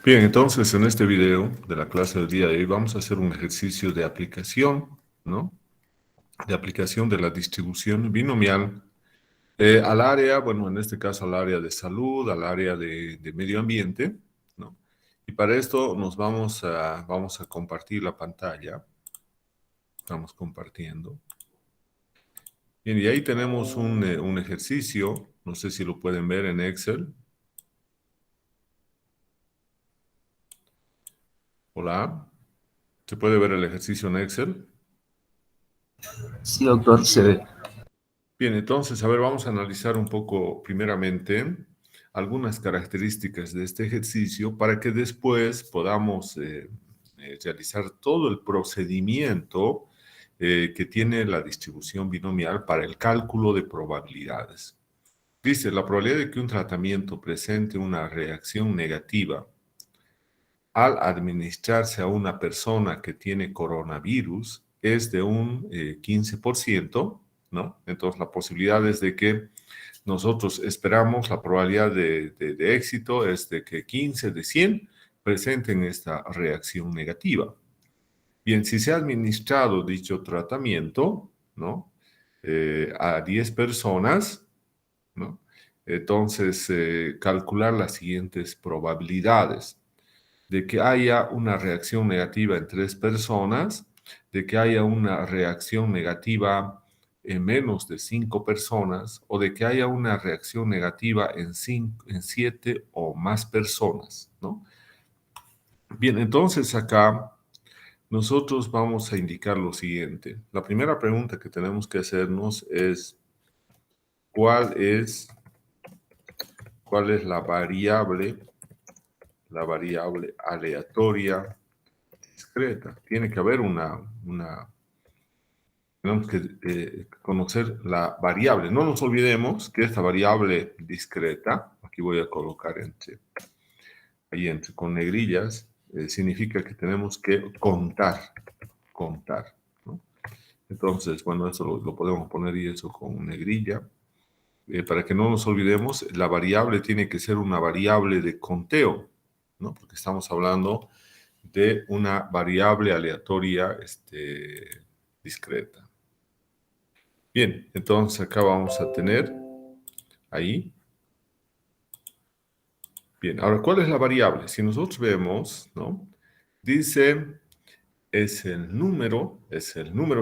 Bien, entonces en este video de la clase del día de hoy vamos a hacer un ejercicio de aplicación, ¿no? De aplicación de la distribución binomial al área, bueno, en este caso al área de salud, al área de medio ambiente, ¿no? Y para esto nos vamos a compartir la pantalla. Estamos compartiendo. Bien, y ahí tenemos un ejercicio, no sé si lo pueden ver en Excel. Hola, ¿se puede ver el ejercicio en Excel? Sí, doctor, se ve. Bien, entonces, a ver, vamos a analizar un poco primeramente algunas características de este ejercicio para que después podamos realizar todo el procedimiento que tiene la distribución binomial para el cálculo de probabilidades. Dice, la probabilidad de que un tratamiento presente una reacción negativa al administrarse a una persona que tiene coronavirus es de un 15%, ¿no? Entonces, la posibilidad es de que nosotros esperamos, la probabilidad de éxito es de que 15 de 100 presenten esta reacción negativa. Bien, si se ha administrado dicho tratamiento, ¿no? A 10 personas, ¿no? Entonces, calcular las siguientes probabilidades de que haya una reacción negativa en 3 personas, de que haya una reacción negativa en menos de 5 personas o de que haya una reacción negativa en 7 o más personas, ¿no? Bien, entonces acá nosotros vamos a indicar lo siguiente. La primera pregunta que tenemos que hacernos es, ¿cuál es la variable aleatoria discreta? Tiene que haber tenemos que conocer la variable. No nos olvidemos que esta variable discreta, aquí voy a colocar con negrillas, significa que tenemos que contar, ¿no? Entonces, bueno, eso lo podemos poner y eso con negrilla. Para que no nos olvidemos, la variable tiene que ser una variable de conteo, ¿no? Porque estamos hablando de una variable aleatoria discreta. Bien, entonces acá vamos a tener ahí. Bien, ahora, ¿cuál es la variable? Si nosotros vemos, ¿no? Dice, es el número,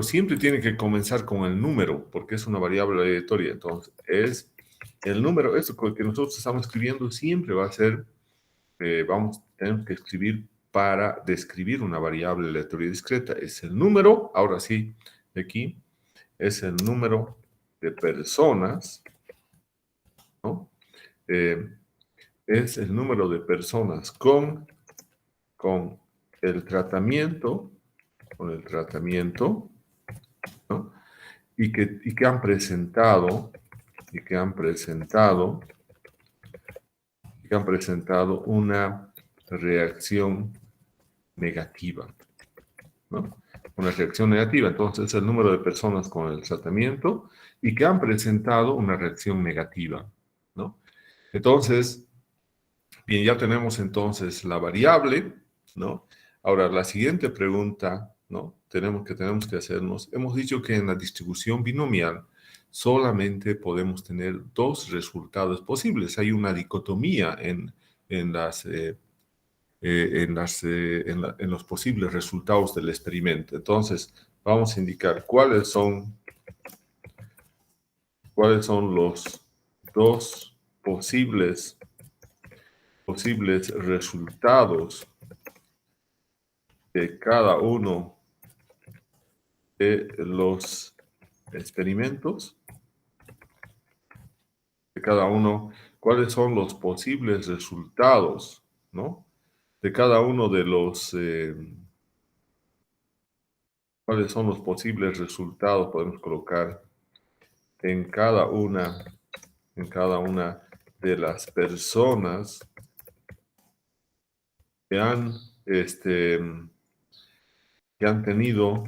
siempre tiene que comenzar con el número, porque es una variable aleatoria. Entonces, es el número, esto que nosotros estamos escribiendo siempre va a ser, tenemos que escribir para describir una variable aleatoria discreta. Es el número, ahora sí, aquí, es el número de personas, ¿no? Es el número de personas con el tratamiento, ¿no? Y que han presentado, y que han presentado, y que han presentado una reacción negativa, ¿no? Una reacción negativa, entonces es el número de personas con el tratamiento y que han presentado una reacción negativa, ¿no? Entonces, bien, ya tenemos entonces la variable, ¿no? Ahora, la siguiente pregunta, ¿no? Tenemos que hacernos, hemos dicho que en la distribución binomial solamente podemos tener dos resultados posibles. Hay una dicotomía en los posibles resultados del experimento. Entonces, vamos a indicar cuáles son los dos posibles resultados de cada uno de los experimentos, de cada uno, cuáles son los posibles resultados, ¿no? De cada uno de cuáles son los posibles resultados, podemos colocar en cada una, de las personas que que han tenido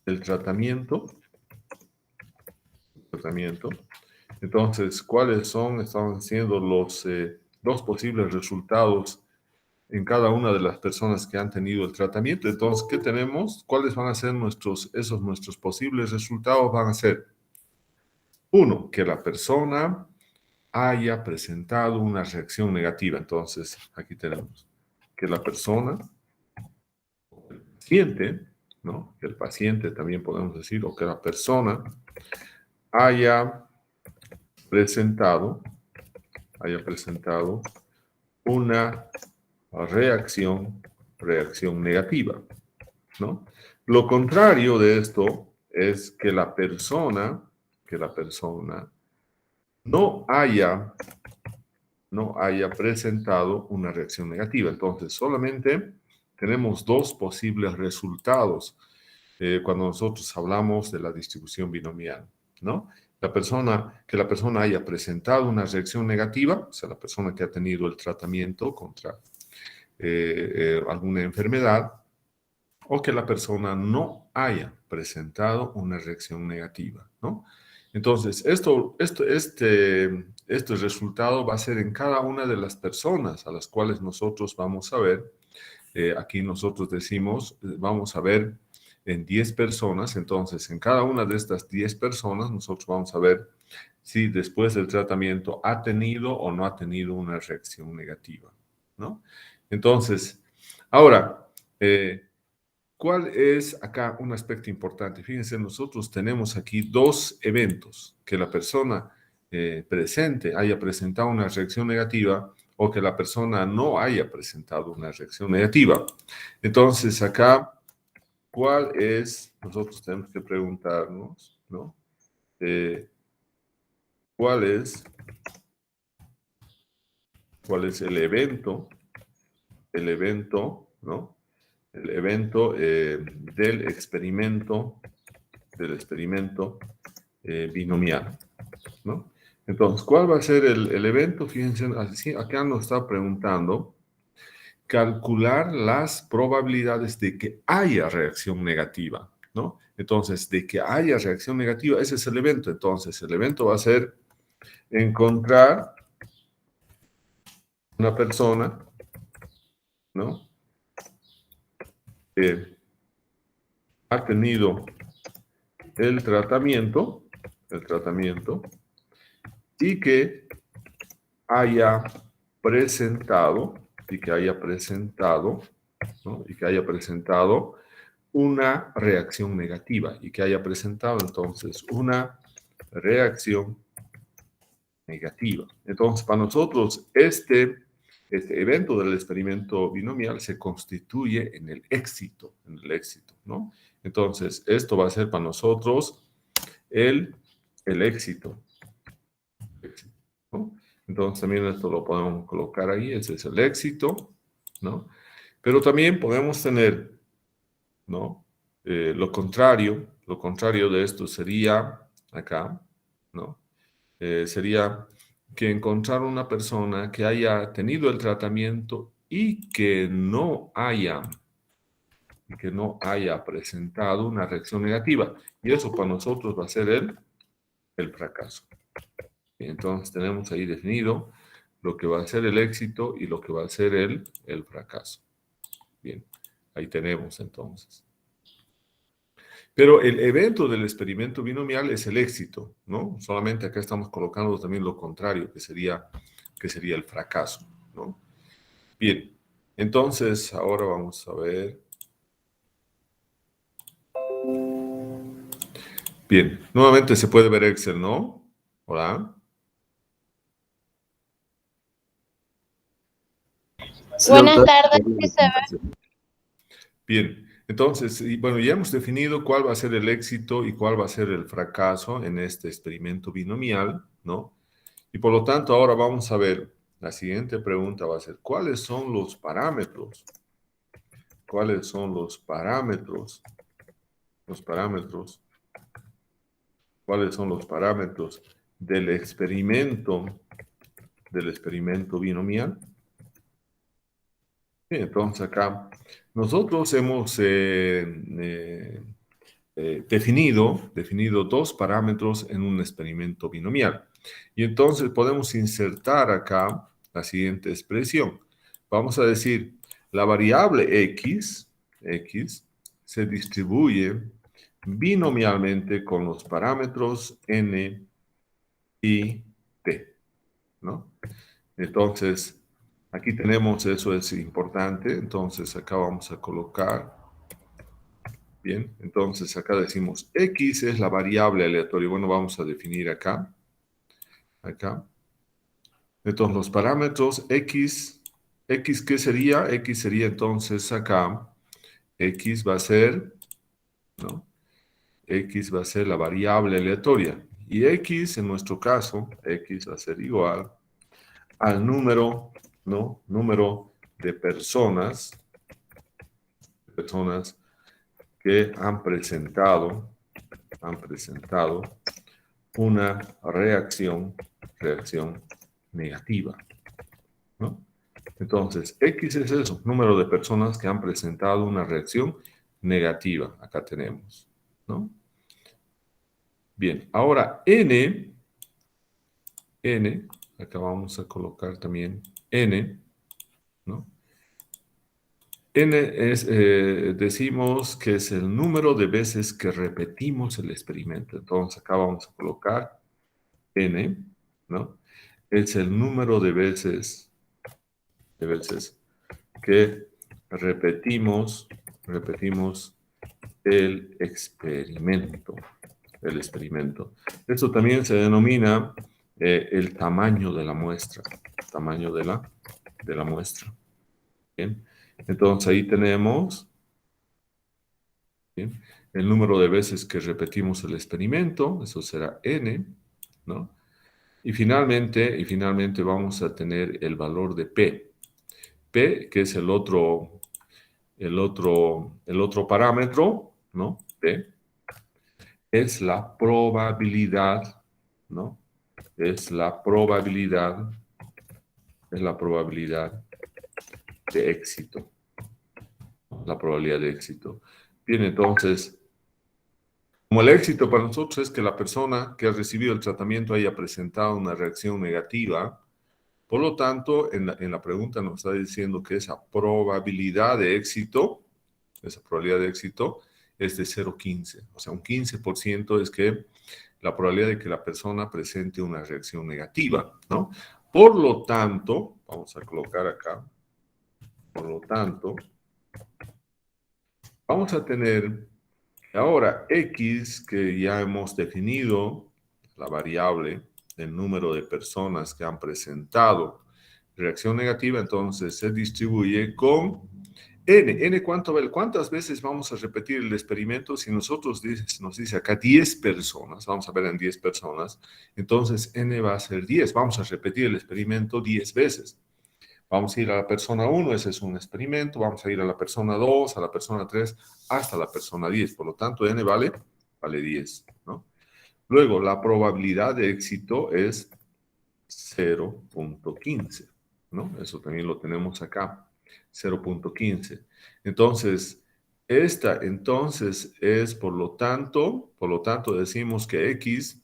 el tratamiento. Entonces, ¿cuáles son? Están siendo los posibles resultados en cada una de las personas que han tenido el tratamiento. Entonces, ¿qué tenemos? ¿Cuáles van a ser nuestros posibles resultados? Van a ser, uno, que la persona haya presentado una reacción negativa. Entonces, aquí tenemos que la persona, el paciente, ¿no? Que el paciente también podemos decir, o que la persona haya presentado una reacción negativa, ¿no? Lo contrario de esto es que la persona no haya presentado una reacción negativa. Entonces, solamente tenemos dos posibles resultados cuando nosotros hablamos de la distribución binomial, ¿no? Que la persona haya presentado una reacción negativa, o sea, la persona que ha tenido el tratamiento contra alguna enfermedad, o que la persona no haya presentado una reacción negativa, ¿no? Entonces, este resultado va a ser en cada una de las personas a las cuales nosotros vamos a ver. Aquí nosotros decimos, vamos a ver en 10 personas. Entonces, en cada una de estas 10 personas, nosotros vamos a ver si después del tratamiento ha tenido o no ha tenido una reacción negativa, ¿no? Entonces, ahora, ¿cuál es acá un aspecto importante? Fíjense, nosotros tenemos aquí dos eventos: que la persona presente haya presentado una reacción negativa o que la persona no haya presentado una reacción negativa. Entonces, acá, ¿cuál es? Nosotros tenemos que preguntarnos, ¿no? ¿Cuál es el evento, ¿no? El evento del experimento binomial, ¿no? Entonces, ¿cuál va a ser el evento? Fíjense, así, acá nos está preguntando calcular las probabilidades de que haya reacción negativa, ¿no? Entonces, de que haya reacción negativa, ese es el evento. Entonces, el evento va a ser encontrar una persona, ¿no? Que ha tenido el tratamiento y que haya presentado, ¿no? Y que haya presentado una reacción negativa, y que haya presentado entonces una reacción negativa. Entonces, para nosotros, este evento del experimento binomial se constituye en el éxito, ¿no? Entonces, esto va a ser para nosotros el éxito, ¿no? Entonces, también esto lo podemos colocar ahí, ese es el éxito, ¿no? Pero también podemos tener, ¿no? Lo contrario de esto sería acá, ¿no? Sería que encontrar una persona que haya tenido el tratamiento y que no haya presentado una reacción negativa. Y eso para nosotros va a ser el fracaso. Entonces tenemos ahí definido lo que va a ser el éxito y lo que va a ser el fracaso. Bien, ahí tenemos entonces. Pero el evento del experimento binomial es el éxito, ¿no? Solamente acá estamos colocando también lo contrario, que sería el fracaso, ¿no? Bien, entonces ahora vamos a ver. Bien, nuevamente se puede ver Excel, ¿no? Hola. Sí, Buenas doctor. tardes, sí se ve. Bien, entonces, bueno, ya hemos definido cuál va a ser el éxito y cuál va a ser el fracaso en este experimento binomial, ¿no? Y por lo tanto, ahora vamos a ver, la siguiente pregunta va a ser, ¿cuáles son los parámetros? ¿Cuáles son los parámetros? ¿Cuáles son los parámetros del experimento binomial? Bien, entonces acá nosotros hemos definido dos parámetros en un experimento binomial. Y entonces podemos insertar acá la siguiente expresión. Vamos a decir, La variable x se distribuye binomialmente con los parámetros n y t, ¿no? Entonces, aquí tenemos, eso es importante, entonces acá vamos a colocar, bien, entonces acá decimos x es la variable aleatoria, bueno, vamos a definir acá, entonces los parámetros x, ¿qué sería? X sería entonces acá, x va a ser, ¿no? X va a ser la variable aleatoria. Y x, en nuestro caso, x va a ser igual al número, ¿no? Número de personas que han presentado una reacción negativa, ¿no? Entonces, X es eso, número de personas que han presentado una reacción negativa. Acá tenemos, ¿no? Bien, ahora N, acá vamos a colocar también N, ¿no? N es, decimos que es el número de veces que repetimos el experimento. Entonces acá vamos a colocar N, ¿no? Es el número de veces que repetimos el experimento. Esto también se denomina el tamaño de la muestra. Tamaño de la muestra. Bien. Entonces ahí tenemos, ¿bien?, el número de veces que repetimos el experimento, eso será n, ¿no? Y finalmente vamos a tener el valor de P. P, que es el otro parámetro, ¿no? P, es la probabilidad, ¿no? Es la probabilidad de éxito. La probabilidad de éxito. Bien, entonces, como el éxito para nosotros es que la persona que ha recibido el tratamiento haya presentado una reacción negativa, por lo tanto, en la pregunta nos está diciendo que esa probabilidad de éxito es de 0,15. O sea, un 15% es que la probabilidad de que la persona presente una reacción negativa, ¿no? Por lo tanto, vamos a colocar acá, por lo tanto, vamos a tener ahora x, que ya hemos definido, la variable, el número de personas que han presentado reacción negativa, entonces se distribuye con n. ¿Cuántas veces vamos a repetir el experimento? Si nosotros nos dice acá 10 personas, vamos a ver en 10 personas, entonces n va a ser 10. Vamos a repetir el experimento 10 veces. Vamos a ir a la persona 1, ese es un experimento, vamos a ir a la persona 2, a la persona 3, hasta la persona 10. Por lo tanto, n vale 10, ¿no? Luego, la probabilidad de éxito es 0,15, ¿no? Eso también lo tenemos acá, 0,15. Entonces, esta entonces es, por lo tanto decimos que X,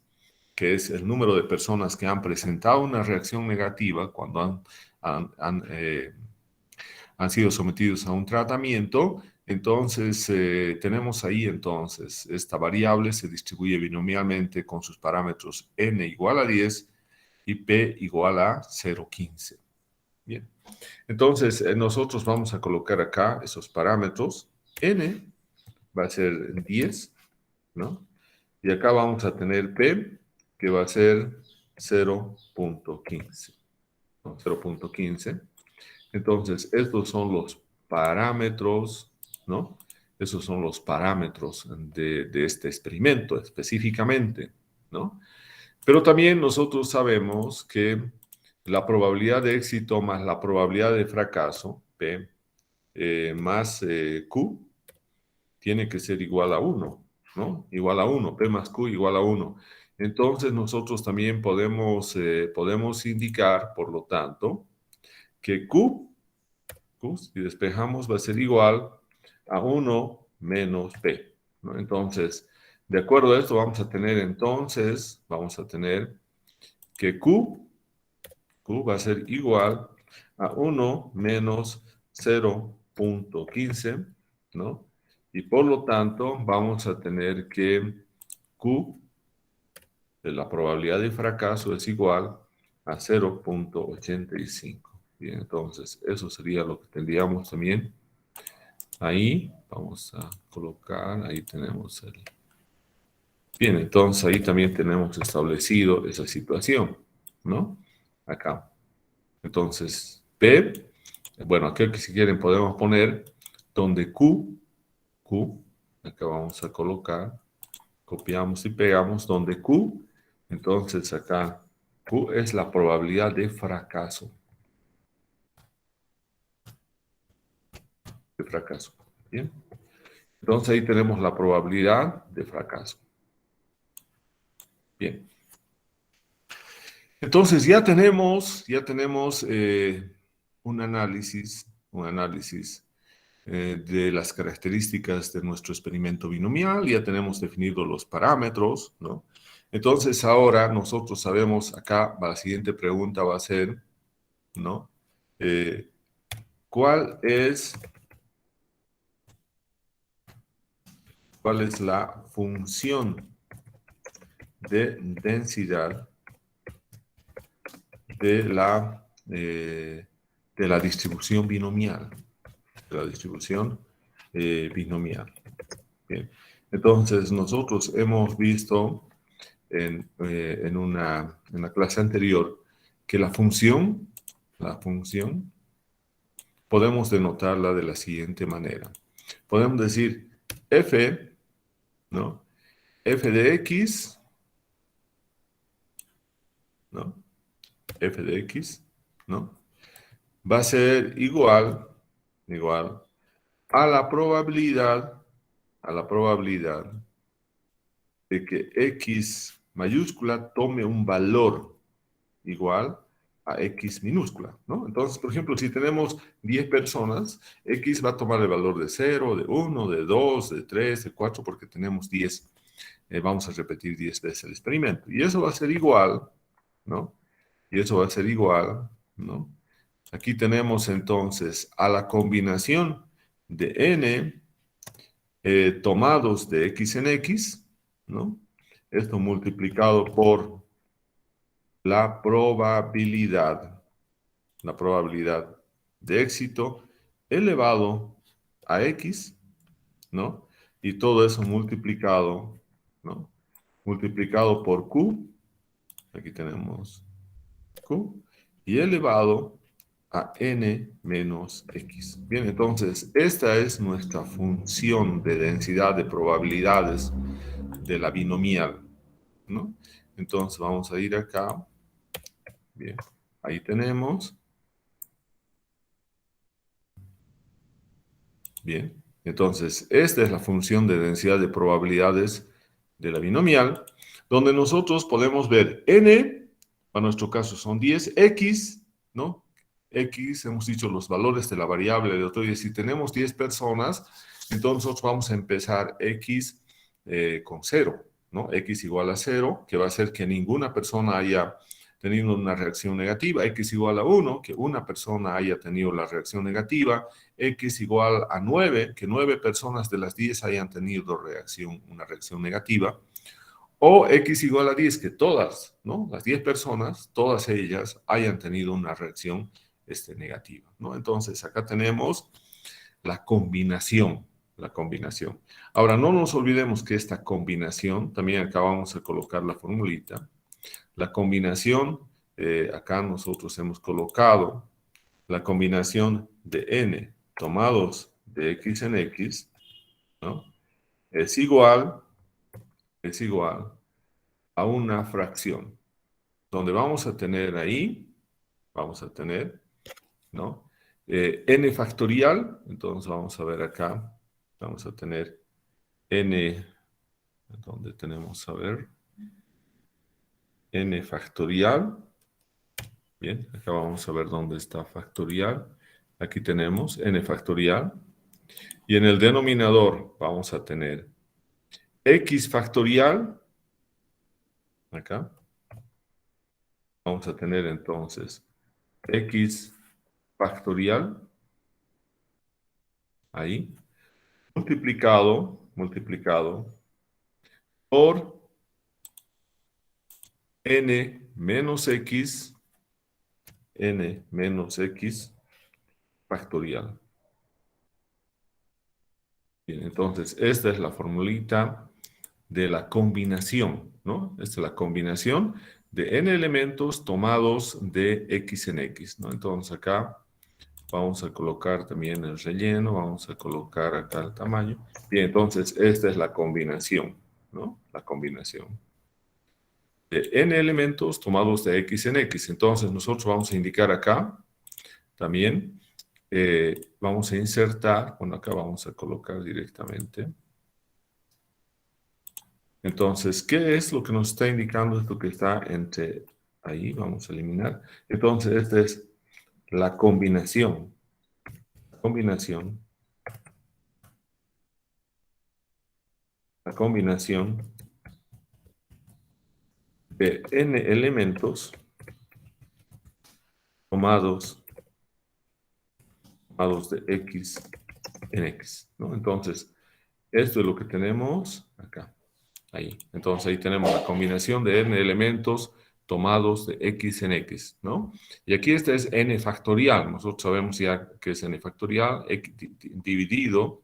que es el número de personas que han presentado una reacción negativa cuando han sido sometidos a un tratamiento, entonces tenemos ahí entonces esta variable se distribuye binomialmente con sus parámetros n igual a 10 y p igual a 0,15. Bien, entonces nosotros vamos a colocar acá esos parámetros. N va a ser 10, ¿no? Y acá vamos a tener p, que va a ser 0,15, ¿no? 0,15. Entonces, estos son los parámetros, ¿no? Esos son los parámetros de este experimento específicamente, ¿no? Pero también nosotros sabemos que la probabilidad de éxito más la probabilidad de fracaso, P, más Q, tiene que ser igual a 1, ¿no? Igual a 1, P más Q igual a 1. Entonces, nosotros también podemos indicar, por lo tanto, que Q, si despejamos, va a ser igual a 1 menos P, ¿no? Entonces, de acuerdo a esto, vamos a tener que Q va a ser igual a 1 menos 0,15 0.15, ¿no? Y por lo tanto, vamos a tener que Q de la probabilidad de fracaso es igual a 0.85. Bien, entonces, eso sería lo que tendríamos también ahí. Vamos a colocar, ahí tenemos el... Bien, entonces ahí también tenemos establecido esa situación, ¿no? Acá. Entonces, P, bueno, aquí si quieren podemos poner donde Q, acá vamos a colocar, copiamos y pegamos donde Q, entonces acá Q es la probabilidad de fracaso. Bien. Entonces ahí tenemos la probabilidad de fracaso. Bien. Entonces ya tenemos un análisis de las características de nuestro experimento binomial, ya tenemos definidos los parámetros, ¿no? Entonces ahora nosotros sabemos, acá la siguiente pregunta va a ser, ¿no? ¿Cuál es la función de densidad de la distribución binomial? De la distribución binomial. Bien. Entonces, nosotros hemos visto en una clase anterior que la función, podemos denotarla de la siguiente manera. Podemos decir f, ¿no? F de x, ¿no? F de x, ¿no? Va a ser igual a la probabilidad de que x mayúscula tome un valor igual a x minúscula, ¿no? Entonces, por ejemplo, si tenemos 10 personas, x va a tomar el valor de 0, de 1, de 2, de 3, de 4, porque tenemos 10. Vamos a repetir 10 veces el experimento. Y eso va a ser igual, ¿no? Y eso va a ser igual, ¿no? Aquí tenemos entonces a la combinación de n tomados de x en x, ¿no? Esto multiplicado por la probabilidad de éxito elevado a x, ¿no? Y todo eso multiplicado, ¿no? Multiplicado por q, aquí tenemos q, y elevado a n menos x. Bien, entonces, esta es nuestra función de densidad de probabilidades de la binomial, ¿no? Entonces, vamos a ir acá. Bien, ahí tenemos. Bien, entonces, esta es la función de densidad de probabilidades de la binomial, donde nosotros podemos ver n, para nuestro caso son 10, x, ¿no? X, hemos dicho los valores de la variable de otro día. Si tenemos 10 personas, entonces nosotros vamos a empezar x con 0, ¿no? X igual a 0, que va a hacer que ninguna persona haya tenido una reacción negativa. X igual a 1, que una persona haya tenido la reacción negativa. X igual a 9, que 9 personas de las 10 hayan tenido una reacción negativa. O X igual a 10, que todas, ¿no? Las 10 personas, todas ellas hayan tenido una reacción negativa, ¿no? Entonces, acá tenemos la combinación. Ahora, no nos olvidemos que esta combinación, también acá vamos a colocar la formulita. La combinación, acá nosotros hemos colocado la combinación de n tomados de x en x, ¿no? Es igual a una fracción, donde vamos a tener ahí, ¿no? N factorial, entonces vamos a ver acá, vamos a tener n, donde tenemos, a ver, n factorial. Bien, acá vamos a ver dónde está factorial. Aquí tenemos n factorial. Y en el denominador vamos a tener x factorial. Acá. Vamos a tener entonces x factorial ahí, multiplicado por n menos x factorial. Bien, entonces, esta es la formulita de la combinación, ¿no? Esta es la combinación de n elementos tomados de x en x, ¿no? Entonces, acá vamos a colocar también el relleno, vamos a colocar acá el tamaño. Bien, entonces, esta es la combinación, ¿no? La combinación de n elementos tomados de x en x. Entonces, nosotros vamos a indicar acá también, vamos a insertar, bueno, acá vamos a colocar directamente. Entonces, ¿qué es lo que nos está indicando esto que está entre ahí? Vamos a eliminar. Entonces, esta es la combinación. La combinación de n elementos tomados de x en x, ¿no? Entonces, esto es lo que tenemos acá. Ahí. Entonces ahí tenemos la combinación de n elementos tomados de x en x, ¿no? Y aquí este es n factorial. Nosotros sabemos ya que es n factorial dividido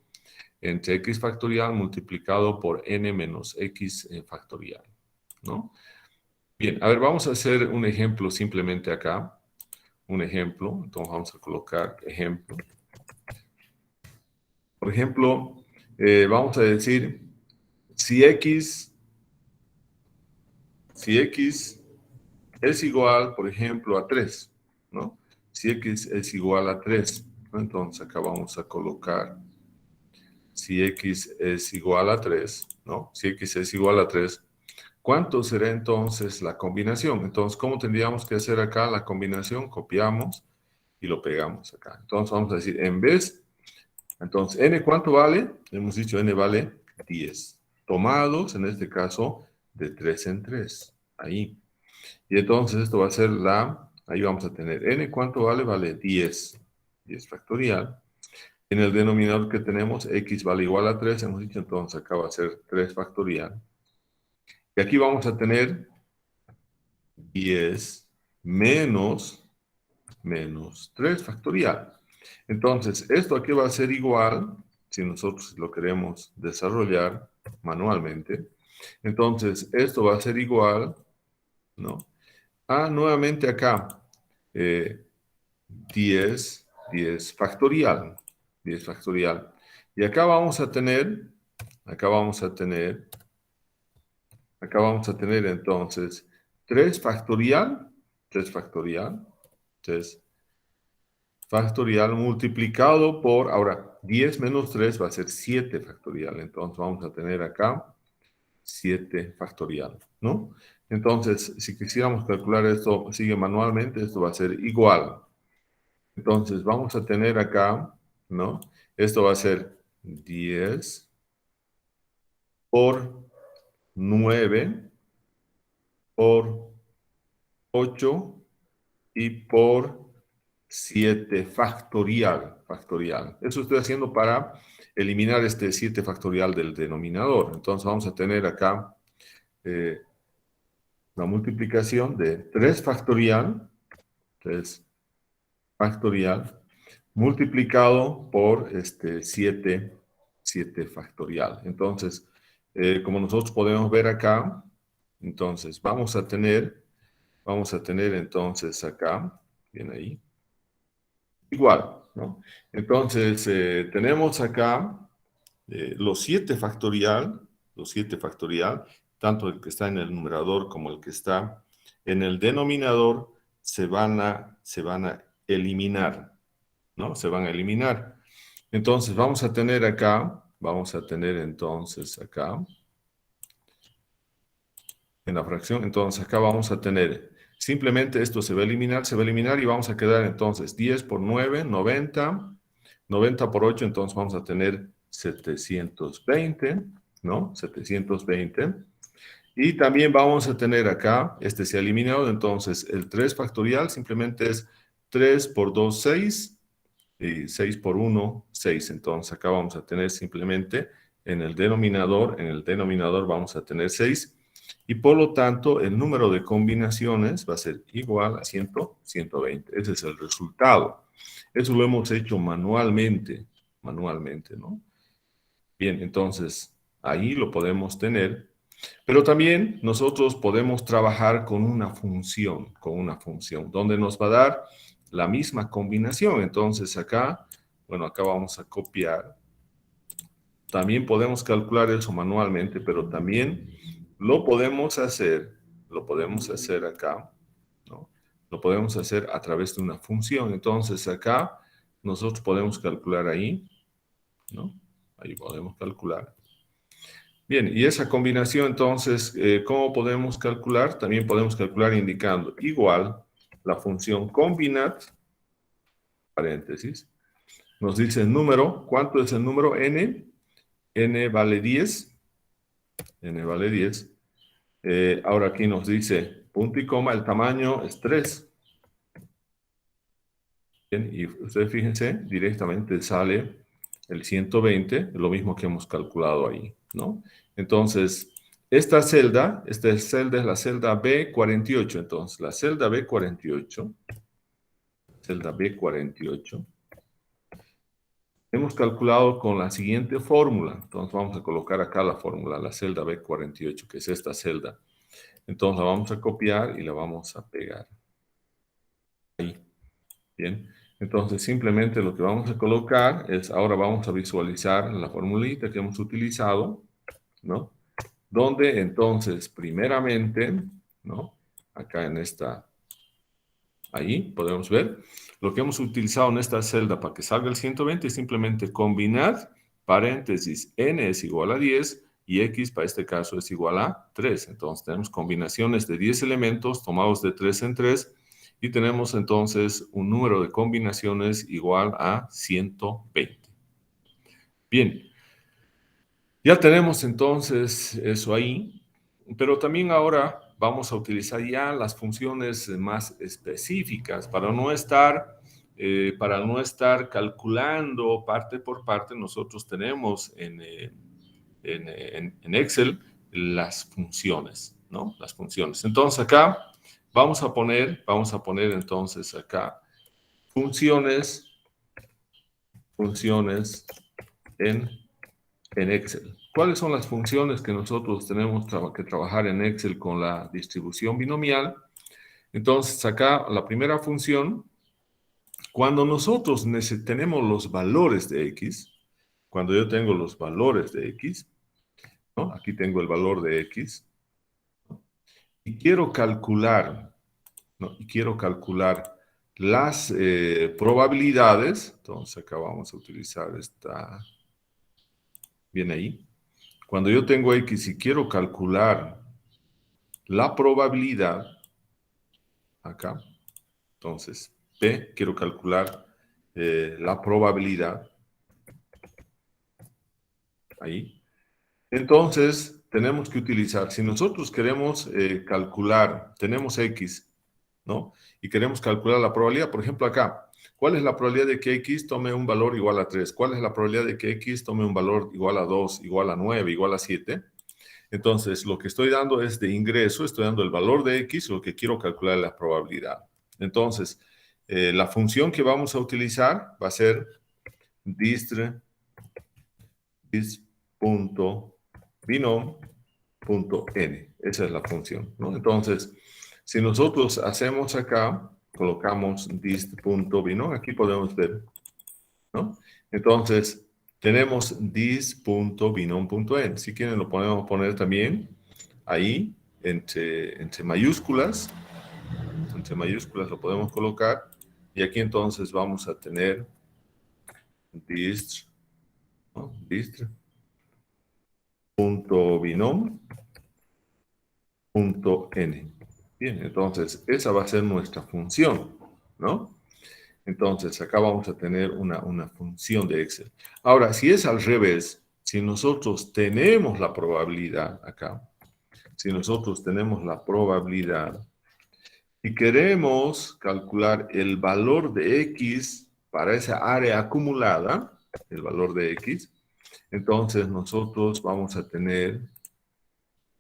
entre x factorial multiplicado por n menos x factorial, ¿no? Bien, a ver, vamos a hacer un ejemplo simplemente acá. Un ejemplo. Entonces vamos a colocar ejemplo. Por ejemplo, vamos a decir si x es igual, por ejemplo, a 3, ¿no? Si x es igual a 3, ¿no? Entonces acá vamos a colocar si x es igual a 3, ¿no? Si x es igual a 3, ¿cuánto será entonces la combinación? Entonces, ¿cómo tendríamos que hacer acá la combinación? Copiamos y lo pegamos acá. Entonces vamos a decir, en vez, entonces, n, ¿cuánto vale? Hemos dicho n vale 10. Tomados, en este caso, de 3 en 3. Ahí. Y entonces esto va a ser ahí vamos a tener n, ¿cuánto vale? Vale 10. 10 factorial. En el denominador que tenemos, x vale igual a 3, hemos dicho, entonces acá va a ser 3 factorial. Y aquí vamos a tener 10 menos 3 factorial. Entonces, esto aquí va a ser igual, si nosotros lo queremos desarrollar manualmente. Entonces, esto va a ser igual, ¿no? Nuevamente acá, 10 factorial. 10 factorial. Y acá vamos a tener entonces 3 factorial, 3 factorial, 3 factorial multiplicado por, ahora, 10 menos 3 va a ser 7 factorial. Entonces vamos a tener acá 7 factorial, ¿no? Entonces, si quisiéramos calcular esto, sigue manualmente, esto va a ser igual. Entonces, vamos a tener acá, ¿no? Esto va a ser 10 por 9 por 8 y por 7 factorial. Eso estoy haciendo para eliminar este 7 factorial del denominador. Entonces, vamos a tener acá la multiplicación de 3 factorial, 3 factorial, multiplicado por 7 factorial. Entonces, como nosotros podemos ver acá, entonces vamos a tener entonces acá, bien ahí, igual, ¿no? Entonces, tenemos acá los 7 factorial, tanto el que está en el numerador como el que está en el denominador, se van a eliminar, ¿no? Se van a eliminar. Entonces, vamos a tener entonces acá, en la fracción, entonces acá vamos a tener, simplemente esto se va a eliminar y vamos a quedar entonces 10 por 9, 90, 90 por 8, entonces vamos a tener 720, ¿no? 720. Y también vamos a tener acá, se ha eliminado, entonces el 3 factorial simplemente es 3 por 2, 6, Y 6 por 1, 6. Entonces acá vamos a tener simplemente en el denominador vamos a tener 6. Y por lo tanto, el número de combinaciones va a ser igual a 120. Ese es el resultado. Eso lo hemos hecho manualmente, ¿no? Bien, entonces ahí lo podemos tener. Pero también nosotros podemos trabajar con una función, donde nos va a dar la misma combinación. Entonces acá, bueno, acá vamos a copiar. También podemos calcular eso manualmente, pero también lo podemos hacer acá, ¿no? Lo podemos hacer a través de una función. Entonces acá nosotros podemos calcular ahí, ¿no? Ahí podemos calcular. Bien, y esa combinación entonces, ¿cómo podemos calcular? También podemos calcular indicando igual la función combinat, paréntesis, nos dice el número. ¿Cuánto es el número? N. N vale 10. N vale 10. Ahora aquí nos dice punto y coma, el tamaño es 3. Bien, y ustedes fíjense, directamente sale el 120, lo mismo que hemos calculado ahí, ¿no? Entonces, esta celda es la celda B48. Entonces, la celda B48, hemos calculado con la siguiente fórmula. Entonces, vamos a colocar acá la fórmula, la celda B48, que es esta celda. Entonces, la vamos a copiar y la vamos a pegar. Ahí. Bien. Entonces, simplemente lo que vamos a colocar es, ahora vamos a visualizar la formulita que hemos utilizado, ¿no? Donde entonces, primeramente, ¿no? Acá en esta, ahí podemos ver, lo que hemos utilizado en esta celda para que salga el 120 es simplemente combinar, paréntesis, n es igual a 10 y x para este caso es igual a 3. Entonces, tenemos combinaciones de 10 elementos tomados de 3 en 3 y tenemos entonces un número de combinaciones igual a 120. Bien, ya tenemos entonces eso ahí, pero también ahora vamos a utilizar ya las funciones más específicas para no estar calculando parte por parte. Nosotros tenemos en Excel las funciones, ¿no? Las funciones. Entonces acá vamos a poner entonces acá funciones en Excel. ¿Cuáles son las funciones que nosotros tenemos que trabajar en Excel con la distribución binomial? Entonces acá la primera función, cuando nosotros tenemos los valores de X, cuando yo tengo los valores de X, ¿no? Aquí tengo el valor de X, ¿no? Y quiero calcular, ¿no? Y quiero calcular las probabilidades. Entonces acá vamos a utilizar esta, bien ahí. Cuando yo tengo X y quiero calcular la probabilidad, acá, entonces P, quiero calcular la probabilidad, ahí. Entonces, tenemos que utilizar, si nosotros queremos calcular, tenemos X, ¿no? Y queremos calcular la probabilidad, por ejemplo, acá, ¿cuál es la probabilidad de que X tome un valor igual a 3? ¿Cuál es la probabilidad de que X tome un valor igual a 2, igual a 9, igual a 7? Entonces, lo que estoy dando es de ingreso, estoy dando el valor de X, lo que quiero calcular es la probabilidad. Entonces, la función que vamos a utilizar va a ser dist.binom.n. Esa es la función, ¿no? Entonces, si nosotros hacemos acá, colocamos dist.binom, aquí podemos ver, ¿no? Entonces, tenemos dist.binom.n. Si quieren, lo podemos poner también ahí, entre mayúsculas. Entre mayúsculas lo podemos colocar. Y aquí entonces vamos a tener dist, ¿no? dist.binom.n. Bien, entonces esa va a ser nuestra función, ¿no? Entonces acá vamos a tener una función de Excel. Ahora, si es al revés, si nosotros tenemos la probabilidad acá, si nosotros tenemos la probabilidad y queremos calcular el valor de X para esa área acumulada, el valor de X, entonces nosotros vamos a tener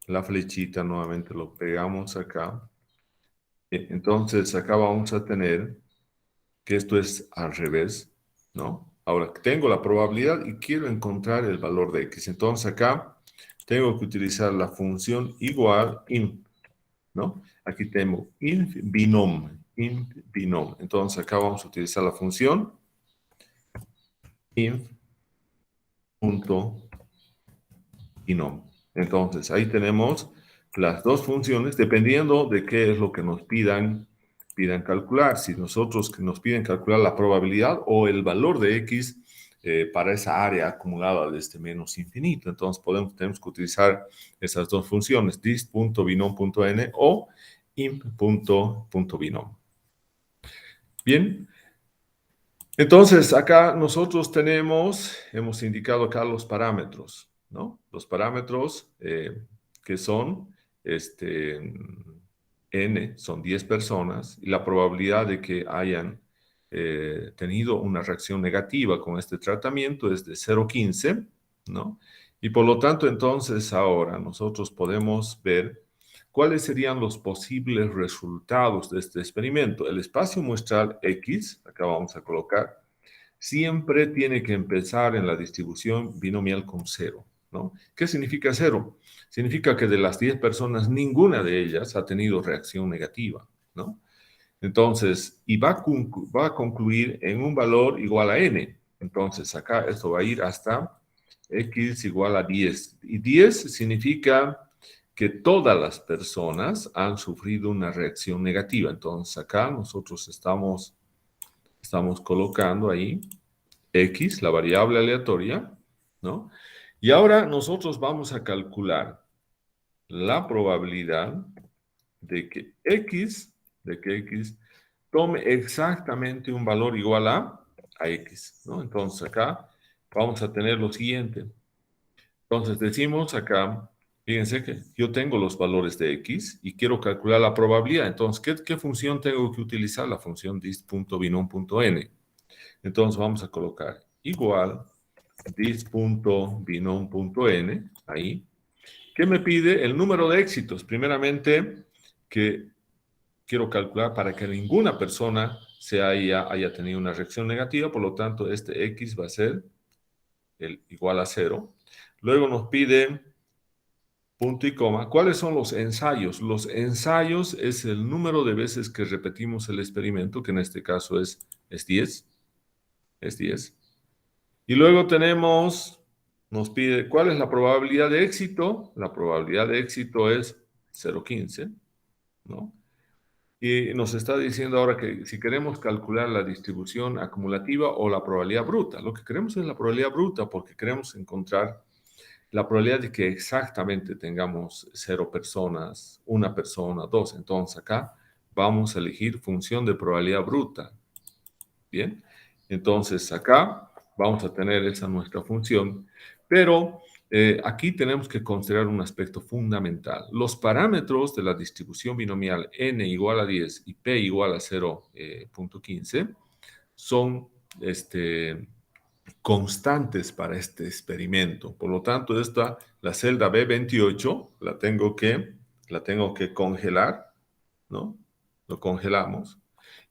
la flechita, nuevamente lo pegamos acá. Entonces acá vamos a tener que esto es al revés, ¿no? Ahora, tengo la probabilidad y quiero encontrar el valor de X. Entonces acá tengo que utilizar la función igual inf, ¿no? Aquí tengo inf binom, inf binom. Entonces acá vamos a utilizar la función inf punto binom. Entonces ahí tenemos las dos funciones dependiendo de qué es lo que nos pidan calcular. Si nosotros nos piden calcular la probabilidad o el valor de X para esa área acumulada desde menos infinito. Entonces tenemos que utilizar esas dos funciones, dist.binom.n o imp.binom. Bien. Entonces, acá nosotros hemos indicado acá los parámetros, ¿no? Los parámetros que son, n, son 10 personas, y la probabilidad de que hayan tenido una reacción negativa con este tratamiento es de 0,15, ¿no? Y por lo tanto, entonces, ahora nosotros podemos ver cuáles serían los posibles resultados de este experimento. El espacio muestral X, acá vamos a colocar, siempre tiene que empezar en la distribución binomial con 0, ¿no? ¿Qué significa 0? Significa que de las 10 personas, ninguna de ellas ha tenido reacción negativa, ¿no? Entonces, y va a concluir en un valor igual a n. Entonces, acá esto va a ir hasta x igual a 10. Y 10 significa que todas las personas han sufrido una reacción negativa. Entonces, acá nosotros estamos colocando ahí x, la variable aleatoria, ¿no? Y ahora nosotros vamos a calcular la probabilidad de que x tome exactamente un valor igual a x, ¿no? Entonces acá vamos a tener lo siguiente. Entonces decimos acá, fíjense que yo tengo los valores de x y quiero calcular la probabilidad. Entonces, ¿qué función tengo que utilizar? La función dist.binom.n. Entonces vamos a colocar igual dist.binom.n, ahí, que me pide el número de éxitos. Primeramente, que quiero calcular para que ninguna persona haya tenido una reacción negativa, por lo tanto, este x va a ser igual a 0. Luego nos pide punto y coma. ¿Cuáles son los ensayos? Los ensayos es el número de veces que repetimos el experimento, que en este caso es 10. Es 10. Y luego nos pide, ¿cuál es la probabilidad de éxito? La probabilidad de éxito es 0,15, ¿no? Y nos está diciendo ahora que si queremos calcular la distribución acumulativa o la probabilidad bruta, lo que queremos es la probabilidad bruta porque queremos encontrar la probabilidad de que exactamente tengamos 0 personas, 1 persona, 2. Entonces acá vamos a elegir función de probabilidad bruta. Bien, entonces acá vamos a tener esa nuestra función, pero aquí tenemos que considerar un aspecto fundamental. Los parámetros de la distribución binomial n igual a 10 y p igual a 0,15 son constantes para este experimento. Por lo tanto, la celda B28 la tengo que congelar, ¿no? Lo congelamos.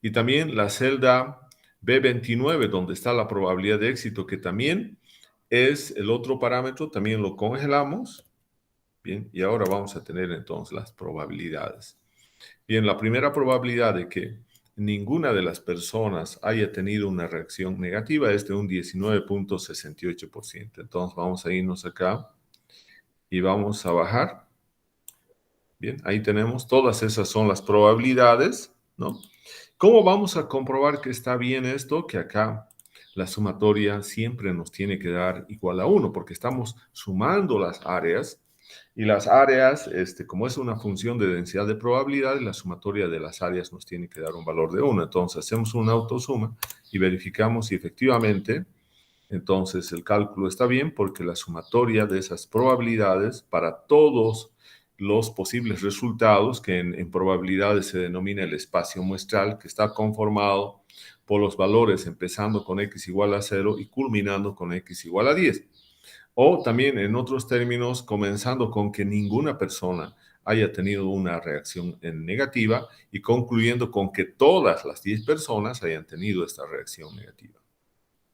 Y también la celda B29, donde está la probabilidad de éxito, que también es el otro parámetro, también lo congelamos. Bien, y ahora vamos a tener entonces las probabilidades. Bien, la primera probabilidad de que ninguna de las personas haya tenido una reacción negativa es de un 19,68%. Entonces vamos a irnos acá y vamos a bajar. Bien, ahí tenemos, todas esas son las probabilidades, ¿no? ¿Cómo vamos a comprobar que está bien esto? Que acá la sumatoria siempre nos tiene que dar igual a 1, porque estamos sumando las áreas, y las áreas, como es una función de densidad de probabilidades, la sumatoria de las áreas nos tiene que dar un valor de 1. Entonces hacemos una autosuma y verificamos si efectivamente, entonces el cálculo está bien, porque la sumatoria de esas probabilidades para todos los posibles resultados, que en probabilidades se denomina el espacio muestral, que está conformado por los valores empezando con x igual a 0 y culminando con x igual a 10. O también, en otros términos, comenzando con que ninguna persona haya tenido una reacción negativa y concluyendo con que todas las 10 personas hayan tenido esta reacción negativa.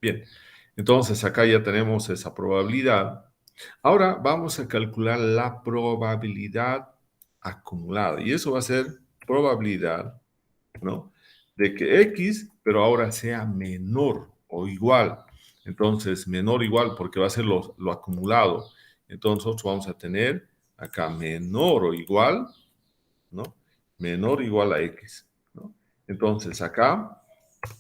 Bien, entonces acá ya tenemos esa probabilidad. Ahora vamos a calcular la probabilidad acumulada. Y eso va a ser probabilidad, ¿no?, de que x, pero ahora sea menor o igual. Entonces, menor o igual porque va a ser lo acumulado. Entonces, nosotros vamos a tener acá menor o igual, ¿no? Menor o igual a x, ¿no? Entonces, acá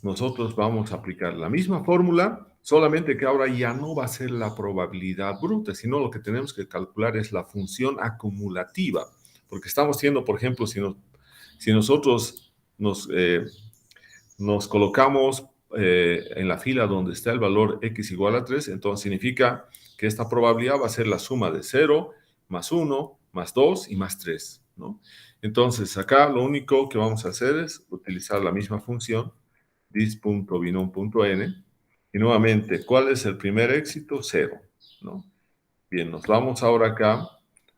nosotros vamos a aplicar la misma fórmula, solamente que ahora ya no va a ser la probabilidad bruta, sino lo que tenemos que calcular es la función acumulativa. Porque estamos haciendo, por ejemplo, si nosotros nos colocamos en la fila donde está el valor x igual a 3, entonces significa que esta probabilidad va a ser la suma de 0, más 1, más 2 y más 3, ¿no? Entonces, acá lo único que vamos a hacer es utilizar la misma función, dis.binom.n, y nuevamente, ¿cuál es el primer éxito? 0, ¿no? Bien, nos vamos ahora acá.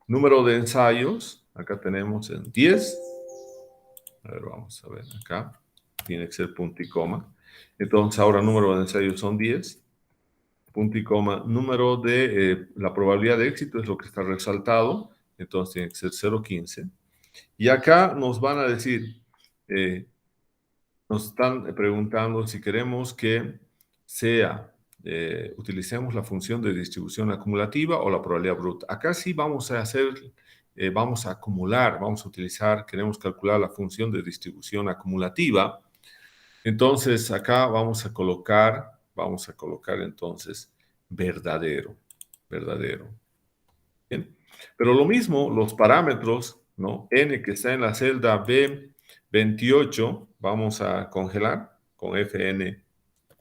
Número de ensayos, acá tenemos en 10. A ver, vamos a ver acá. Tiene que ser punto y coma. Entonces, ahora número de ensayos son 10. Punto y coma. Número de la probabilidad de éxito es lo que está resaltado. Entonces, tiene que ser 0,15. Y acá nos van a decir, nos están preguntando si queremos que utilicemos la función de distribución acumulativa o la probabilidad bruta. Acá sí vamos a vamos a acumular, vamos a utilizar, queremos calcular la función de distribución acumulativa. Entonces, acá vamos a colocar entonces verdadero. Bien. Pero lo mismo, los parámetros, ¿no? N que está en la celda B28, vamos a congelar con Fn,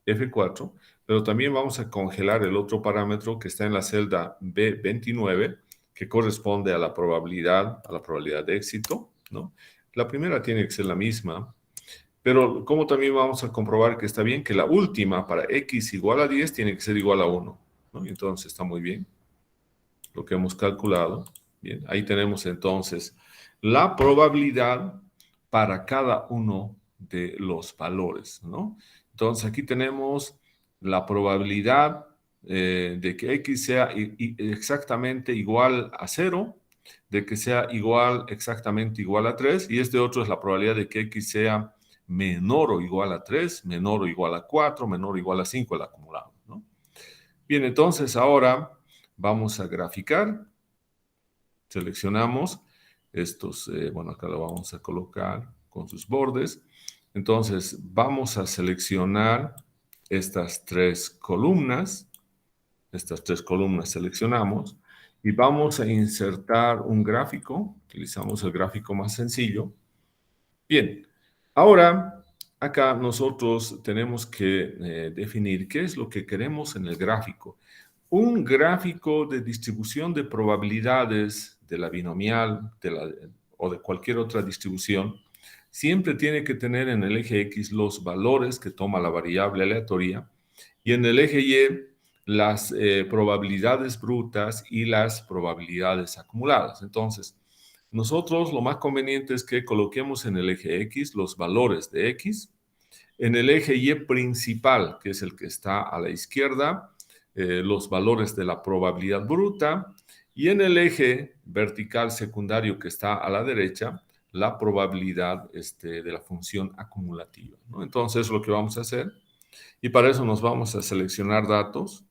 F4, pero también vamos a congelar el otro parámetro que está en la celda B29, que corresponde a la probabilidad de éxito, ¿no? La primera tiene que ser la misma, pero como también vamos a comprobar que está bien que la última para x igual a 10 tiene que ser igual a 1, ¿no? Entonces está muy bien lo que hemos calculado. Bien, ahí tenemos entonces la probabilidad para cada uno de los valores, ¿no? Entonces aquí tenemos la probabilidad de que x sea exactamente igual a 0, de que sea exactamente igual a 3, y este otro es la probabilidad de que x sea menor o igual a 3, menor o igual a 4, menor o igual a 5 el acumulado, ¿no? Bien, entonces ahora vamos a graficar. Seleccionamos estos, bueno, acá lo vamos a colocar con sus bordes. Entonces, vamos a seleccionar estas tres columnas. Estas tres columnas seleccionamos y vamos a insertar un gráfico. Utilizamos el gráfico más sencillo. Bien, ahora acá nosotros tenemos que definir qué es lo que queremos en el gráfico. Un gráfico de distribución de probabilidades de la binomial o de cualquier otra distribución siempre tiene que tener en el eje X los valores que toma la variable aleatoria y en el eje Y las probabilidades brutas y las probabilidades acumuladas. Entonces, nosotros lo más conveniente es que coloquemos en el eje X los valores de X, en el eje Y principal, que es el que está a la izquierda, los valores de la probabilidad bruta, y en el eje vertical secundario que está a la derecha, la probabilidad de la función acumulativa, ¿no? Entonces, es lo que vamos a hacer, y para eso nos vamos a seleccionar datos,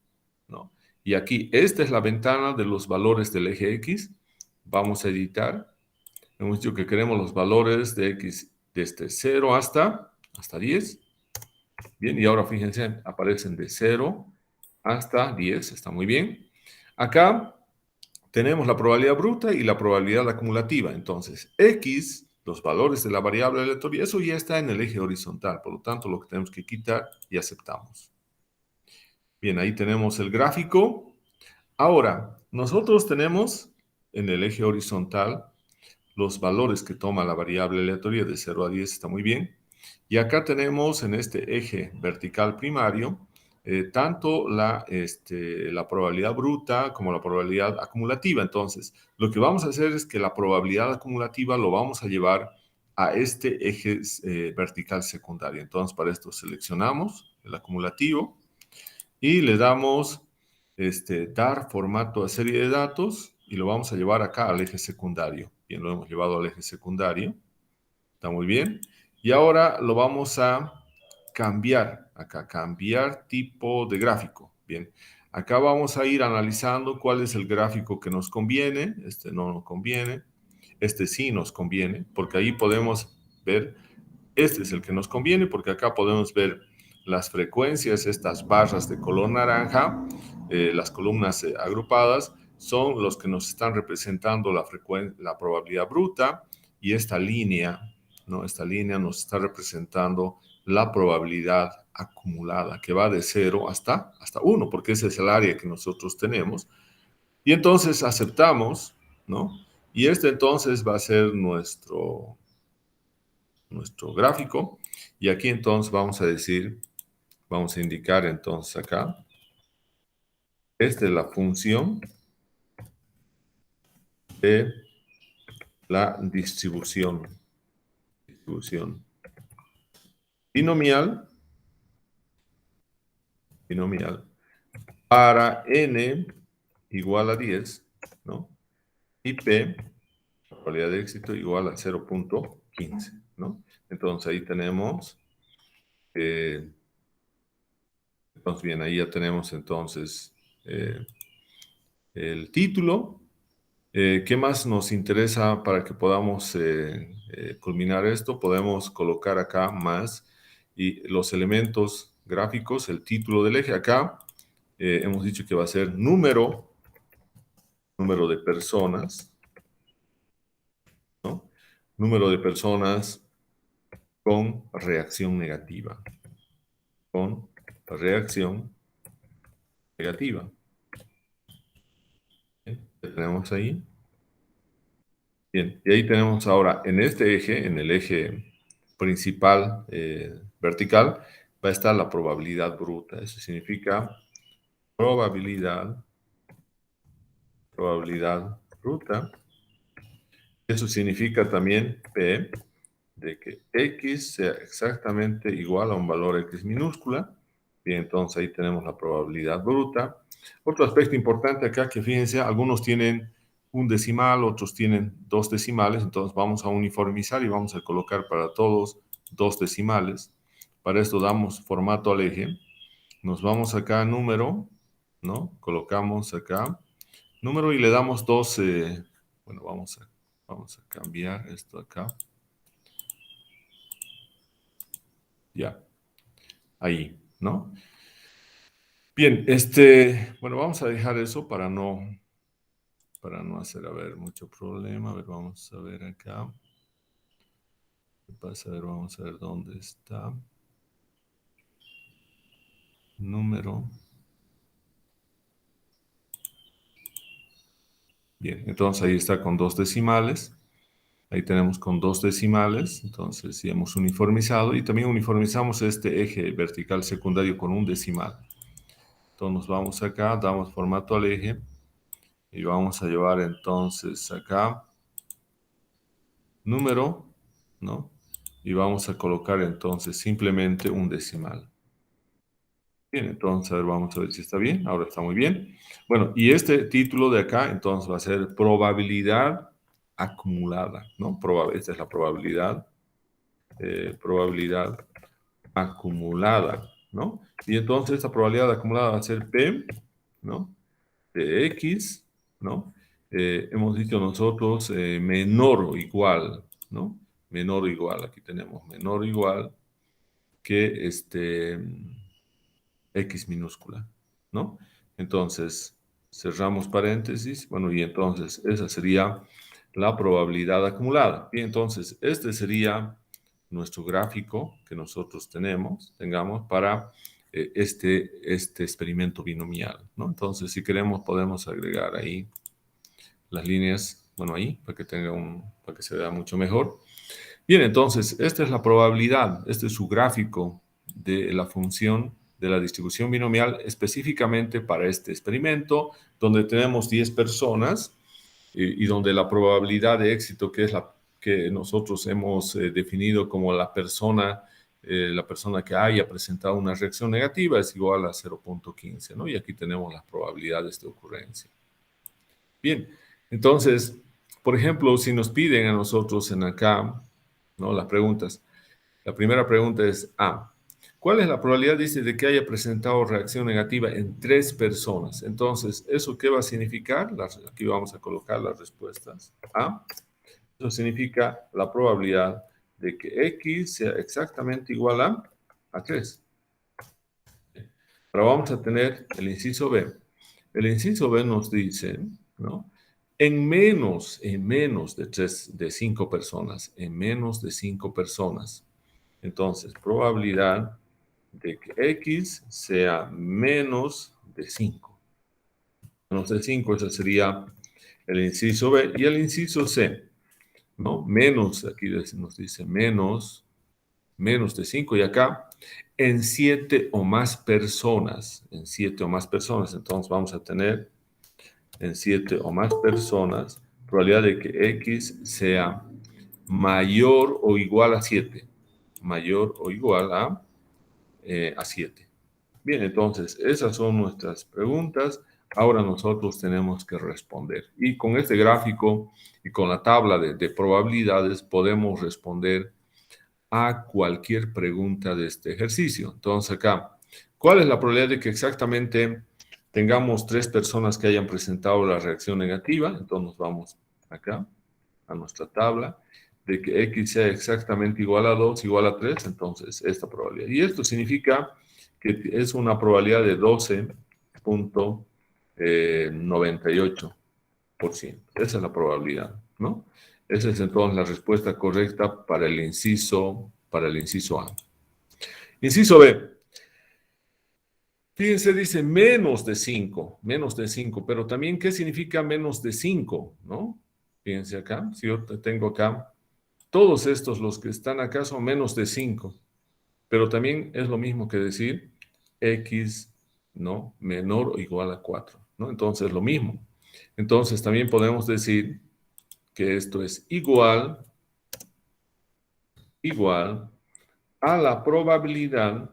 ¿no? Y aquí, esta es la ventana de los valores del eje X. Vamos a editar. Hemos dicho que queremos los valores de X desde 0 hasta 10. Bien, y ahora fíjense, aparecen de 0 hasta 10, está muy bien. Acá tenemos la probabilidad bruta y la probabilidad acumulativa. Entonces, X, los valores de la variable aleatoria, eso ya está en el eje horizontal, por lo tanto, lo que tenemos que quitar y aceptamos. Bien, ahí tenemos el gráfico. Ahora, nosotros tenemos en el eje horizontal los valores que toma la variable aleatoria de 0 a 10, está muy bien. Y acá tenemos en este eje vertical primario tanto la probabilidad bruta como la probabilidad acumulativa. Entonces, lo que vamos a hacer es que la probabilidad acumulativa lo vamos a llevar a este eje vertical secundario. Entonces, para esto seleccionamos el acumulativo y le damos dar formato a serie de datos y lo vamos a llevar acá al eje secundario. Bien, lo hemos llevado al eje secundario. Está muy bien. Y ahora lo vamos a cambiar acá, cambiar tipo de gráfico. Bien, acá vamos a ir analizando cuál es el gráfico que nos conviene. Este no nos conviene. Este sí nos conviene, porque ahí podemos ver, este es el que nos conviene, porque acá podemos ver las frecuencias, estas barras de color naranja, las columnas agrupadas, son los que nos están representando la probabilidad bruta, y esta línea, ¿no? Esta línea nos está representando la probabilidad acumulada, que va de 0 hasta 1, porque ese es el área que nosotros tenemos. Y entonces aceptamos, ¿no? Y este entonces va a ser nuestro gráfico. Y aquí entonces vamos a decir, vamos a indicar entonces acá, esta es la función de la distribución binomial para n igual a 10, ¿no? Y p, probabilidad de éxito, igual a 0.15, ¿no? Entonces ahí tenemos, entonces bien, ahí ya tenemos entonces el título. ¿Qué más nos interesa para que podamos culminar esto? Podemos colocar acá más y los elementos gráficos, el título del eje. Acá hemos dicho que va a ser número de personas, ¿no? Número de personas con reacción negativa. Con reacción negativa. ¿Bien? ¿Lo tenemos ahí? Bien, y ahí tenemos ahora en este eje, en el eje principal vertical, va a estar la probabilidad bruta. Eso significa probabilidad bruta. Eso significa también P de que X sea exactamente igual a un valor X minúscula. Bien, entonces ahí tenemos la probabilidad bruta. Otro aspecto importante acá que fíjense, algunos tienen un decimal, otros tienen dos decimales, entonces vamos a uniformizar y vamos a colocar para todos dos decimales. Para esto damos formato al eje, nos vamos acá a número, ¿no? Colocamos acá número y le damos dos, bueno, vamos a cambiar esto acá. Ya, ahí, ¿no? Bien, bueno, vamos a dejar eso para no hacer, a ver, mucho problema. A ver, vamos a ver acá. ¿Qué pasa? A ver, vamos a ver dónde está. Número. Bien, entonces ahí está con dos decimales. Ahí tenemos con dos decimales. Entonces, sí hemos uniformizado. Y también uniformizamos este eje vertical secundario con un decimal. Entonces, nos vamos acá, damos formato al eje. Y vamos a llevar entonces acá número, ¿no? Y vamos a colocar entonces simplemente un decimal. Bien, entonces a ver, vamos a ver si está bien. Ahora está muy bien. Bueno, y este título de acá entonces va a ser probabilidad acumulada, ¿no? Esta es la probabilidad acumulada, ¿no? Y entonces esta probabilidad acumulada va a ser P, ¿no? De X, ¿no? Hemos dicho nosotros menor o igual, ¿no? Menor o igual, aquí tenemos menor o igual que X minúscula, ¿no? Entonces, cerramos paréntesis, bueno, y entonces esa sería la probabilidad acumulada. Y entonces, este sería nuestro gráfico que nosotros tengamos para este experimento binomial, ¿no? Entonces, si queremos, podemos agregar ahí las líneas, bueno, ahí, para que para que se vea mucho mejor. Bien, entonces, esta es la probabilidad, este es su gráfico de la función de la distribución binomial específicamente para este experimento, donde tenemos 10 personas y donde la probabilidad de éxito, que es la que nosotros hemos definido como la persona que haya presentado una reacción negativa, es igual a 0.15, ¿no? Y aquí tenemos las probabilidades de ocurrencia. Bien, entonces, por ejemplo, si nos piden a nosotros en acá, ¿no? Las preguntas. La primera pregunta es A. ¿Cuál es la probabilidad, dice, de que haya presentado reacción negativa en 3 personas? Entonces, ¿eso qué va a significar? Aquí vamos a colocar las respuestas. A. Eso significa la probabilidad de que X sea exactamente igual a 3. Ahora vamos a tener el inciso B. El inciso B nos dice, ¿no? En menos de 5 personas, en menos de 5 personas. Entonces, probabilidad de que X sea menos de 5. Menos de 5, ese sería el inciso B. Y el inciso C, ¿no? Menos, aquí nos dice menos de 5. Y acá, en 7 o más personas. En 7 o más personas. Entonces, vamos a tener en 7 o más personas, probabilidad de que X sea mayor o igual a 7. Mayor o igual a 7. Bien, entonces, esas son nuestras preguntas. Ahora nosotros tenemos que responder. Y con este gráfico y con la tabla de probabilidades podemos responder a cualquier pregunta de este ejercicio. Entonces acá, ¿cuál es la probabilidad de que exactamente tengamos 3 personas que hayan presentado la reacción negativa? Entonces nos vamos acá a nuestra tabla de que X sea exactamente igual a 2, igual a 3, entonces esta probabilidad. Y esto significa que es una probabilidad de 12.98%. Esa es la probabilidad, ¿no? Esa es entonces la respuesta correcta para el inciso A. Inciso B. Fíjense, dice menos de 5, pero también, ¿qué significa menos de 5? ¿No? Fíjense acá, si yo tengo acá, todos estos, los que están acá, son menos de 5, pero también es lo mismo que decir X, ¿no? Menor o igual a 4, ¿no? Entonces, lo mismo. Entonces, también podemos decir que esto es igual a la probabilidad,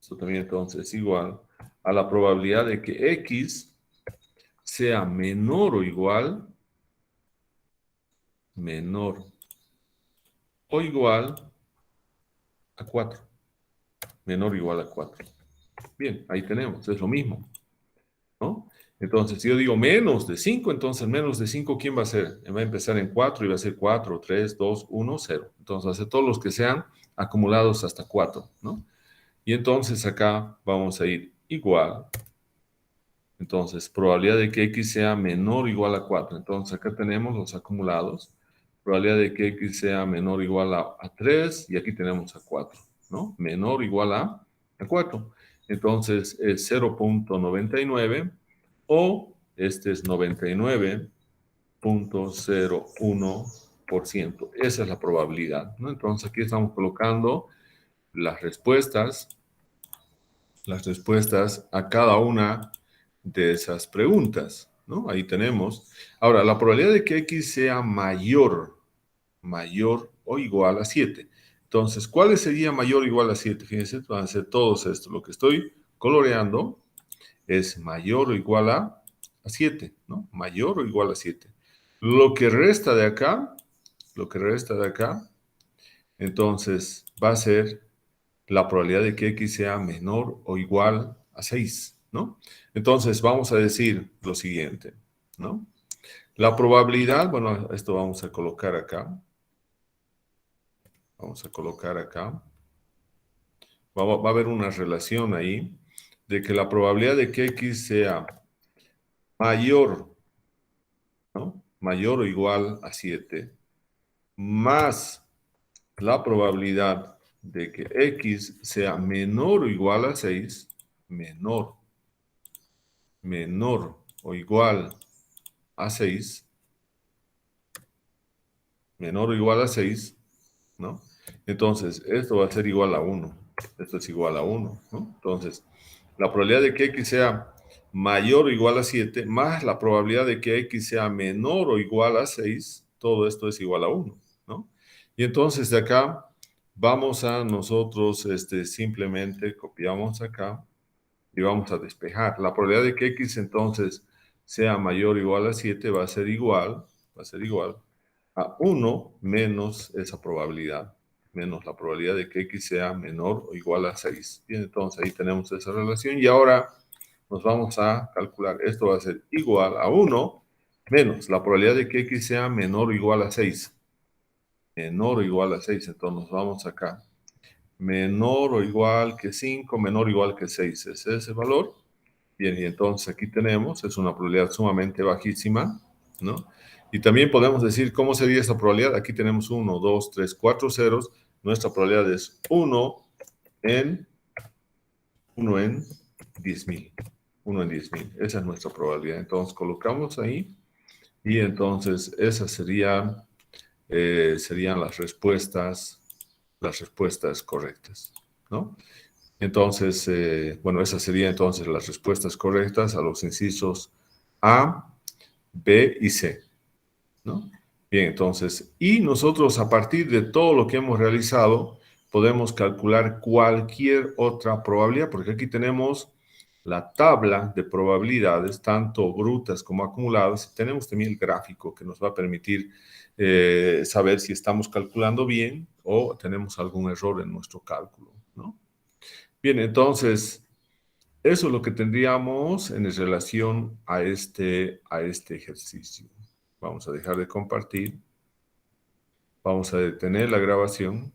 esto también entonces es igual a la probabilidad de que X sea menor o igual a 4. Menor o igual a 4. Bien, ahí tenemos, es lo mismo, ¿no? Entonces, si yo digo menos de 5, entonces menos de 5, ¿quién va a ser? Va a empezar en 4 y va a ser 4, 3, 2, 1, 0. Entonces, va a ser todos los que sean acumulados hasta 4, ¿no? Y entonces acá vamos a ir igual. Entonces, probabilidad de que X sea menor o igual a 4. Entonces, acá tenemos los acumulados. Probabilidad de que X sea menor o igual a 3 y aquí tenemos a 4, ¿no? Menor o igual a 4. Entonces, es 0.99 o este es 99.01%. Esa es la probabilidad, ¿no? Entonces, aquí estamos colocando las respuestas a cada una de esas preguntas, ¿no? Ahí tenemos. Ahora, la probabilidad de que X sea mayor o igual a 7. Entonces, ¿cuál sería mayor o igual a 7? Fíjense, van a ser todos estos. Lo que estoy coloreando es mayor o igual a 7, ¿no? Mayor o igual a 7. Lo que resta de acá, entonces va a ser la probabilidad de que X sea menor o igual a 6, ¿no? Entonces, vamos a decir lo siguiente, ¿no? La probabilidad, bueno, esto vamos a colocar acá. Va a haber una relación ahí de que la probabilidad de que X sea mayor, ¿no? Mayor o igual a 7, más la probabilidad de que X sea menor o igual a 6, menor o igual a 6, menor o igual a 6, ¿no? Entonces, esto va a ser igual a 1. Esto es igual a 1, ¿no? Entonces, la probabilidad de que x sea mayor o igual a 7, más la probabilidad de que x sea menor o igual a 6, todo esto es igual a 1, ¿no? Y entonces de acá vamos a nosotros simplemente copiamos acá y vamos a despejar. La probabilidad de que x entonces sea mayor o igual a 7 va a ser igual a 1 menos esa probabilidad, menos la probabilidad de que x sea menor o igual a 6. Bien, entonces ahí tenemos esa relación y ahora nos vamos a calcular. Esto va a ser igual a 1 menos la probabilidad de que x sea menor o igual a 6. Menor o igual a 6, entonces nos vamos acá. Menor o igual que 5, menor o igual que 6. ¿Es ese valor? Bien, y entonces aquí tenemos, es una probabilidad sumamente bajísima, ¿no? Y también podemos decir, ¿cómo sería esta probabilidad? Aquí tenemos 1, 2, 3, 4 ceros. Nuestra probabilidad es 1 en 10.000. 1 en 10.000. Esa es nuestra probabilidad. Entonces colocamos ahí y entonces esas serían las respuestas correctas, ¿no? Entonces, bueno, esas serían entonces las respuestas correctas a los incisos A, B y C, ¿no? Bien, entonces, y nosotros a partir de todo lo que hemos realizado, podemos calcular cualquier otra probabilidad, porque aquí tenemos la tabla de probabilidades, tanto brutas como acumuladas. Tenemos también el gráfico que nos va a permitir saber si estamos calculando bien o tenemos algún error en nuestro cálculo, ¿no? Bien, entonces, eso es lo que tendríamos en relación a este ejercicio. Vamos a dejar de compartir. Vamos a detener la grabación.